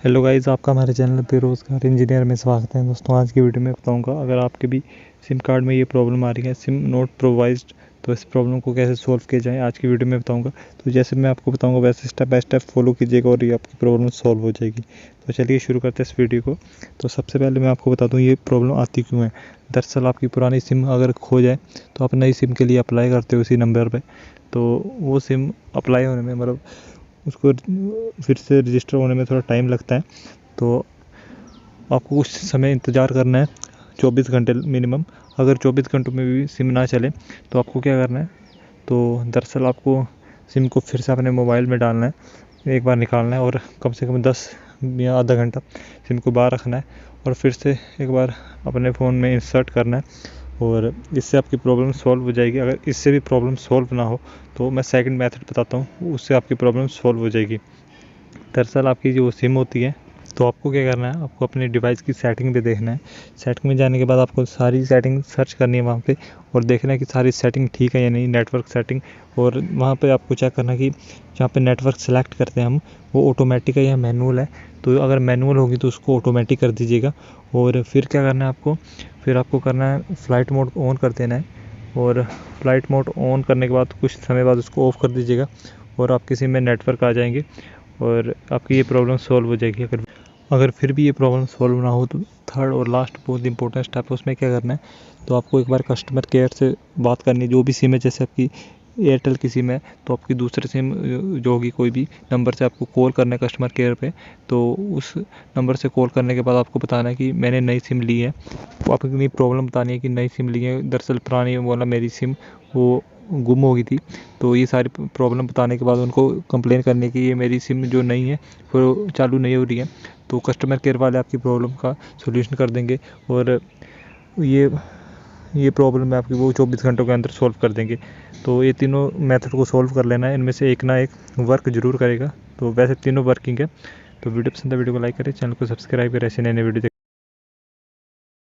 Hello guys, आपका हमारे channel बेरोज़गार इंजीनियर में स्वागत है। दोस्तों, आज की वीडियो में बताऊंगा अगर आपके भी सिम कार्ड में ये प्रॉब्लम आ रही है, सिम नॉट प्रोवाइज्ड, तो इस प्रॉब्लम को कैसे सॉल्व किया जाए आज की वीडियो में बताऊंगा। तो जैसे मैं आपको बताऊंगा वैसे स्टेप बाय स्टेप फॉलो कीजिएगा और ये आपकी प्रॉब्लम सॉल्व हो जाएगी। तो चलिए शुरू करते हैं इस वीडियो को। तो सबसे पहले मैं आपको बता दूँ ये प्रॉब्लम आती क्यों है। दरअसल आपकी पुरानी सिम अगर खो जाए तो आप नई सिम के लिए अप्लाई करते हो इसी नंबर पर, तो वो सिम अप्लाई होने में मतलब उसको फिर से रजिस्टर होने में थोड़ा टाइम लगता है। तो आपको कुछ समय इंतज़ार करना है, 24 घंटे मिनिमम। अगर 24 घंटों में भी सिम ना चले तो आपको क्या करना है, तो दरअसल आपको सिम को फिर से अपने मोबाइल में डालना है, एक बार निकालना है और कम से कम 10 या आधा घंटा सिम को बाहर रखना है और फिर से एक बार अपने फ़ोन में इंसर्ट करना है और इससे आपकी प्रॉब्लम सॉल्व हो जाएगी। अगर इससे भी प्रॉब्लम सॉल्व ना हो तो मैं सेकंड मेथड बताता हूँ, उससे आपकी प्रॉब्लम सॉल्व हो जाएगी। दरअसल आपकी जो सिम होती है, तो आपको क्या करना है, आपको अपने डिवाइस की सेटिंग पे देखना है। सेटिंग में जाने के बाद आपको सारी सेटिंग सर्च करनी है वहाँ पे और देखना है कि सारी सेटिंग ठीक है या नहीं, नेटवर्क सेटिंग। और वहाँ पे आपको चेक करना है कि जहाँ पे नेटवर्क सेलेक्ट करते हैं हम, वो ऑटोमेटिक है या मैनुअल है। तो अगर मैनुअल होगी तो उसको ऑटोमेटिक कर दीजिएगा। और फिर क्या करना है आपको, फिर आपको करना है फ़्लाइट मोड ऑन कर देना है और फ़्लाइट मोड ऑन करने के बाद कुछ समय बाद उसको ऑफ़ कर दीजिएगा और आपकी सिम में नेटवर्क आ जाएंगे और आपकी ये प्रॉब्लम सॉल्व हो जाएगी। अगर फिर भी ये प्रॉब्लम सॉल्व ना हो तो थर्ड और लास्ट बहुत इंपॉर्टेंट स्टेप है, उसमें क्या करना है, तो आपको एक बार कस्टमर केयर से बात करनी है। जो भी सिम है, जैसे आपकी एयरटेल की सिम है तो आपकी दूसरे सिम जो होगी कोई भी नंबर से आपको कॉल करना है कस्टमर केयर पे। तो उस नंबर से कॉल करने के बाद आपको बताना है कि मैंने नई सिम ली है। तो आपको अपनी प्रॉब्लम बतानी है कि नई सिम ली है, दरअसल पुरानी वाला मेरी सिम वो गुम हो गई थी। तो ये सारी प्रॉब्लम बताने के बाद उनको कंप्लेन करने की, ये मेरी सिम जो नई है वो चालू नहीं हो रही है। तो कस्टमर केयर वाले आपकी प्रॉब्लम का सॉल्यूशन कर देंगे और ये ये प्रॉब्लम है आपकी वो 24 घंटों के अंदर सॉल्व कर देंगे। तो ये तीनों मेथड को सॉल्व कर लेना है, इनमें से एक ना एक वर्क ज़रूर करेगा। तो वैसे तीनों वर्किंग है। तो वीडियो पसंद है वीडियो को लाइक करें, चैनल को सब्सक्राइब करें ऐसे नए नए वीडियो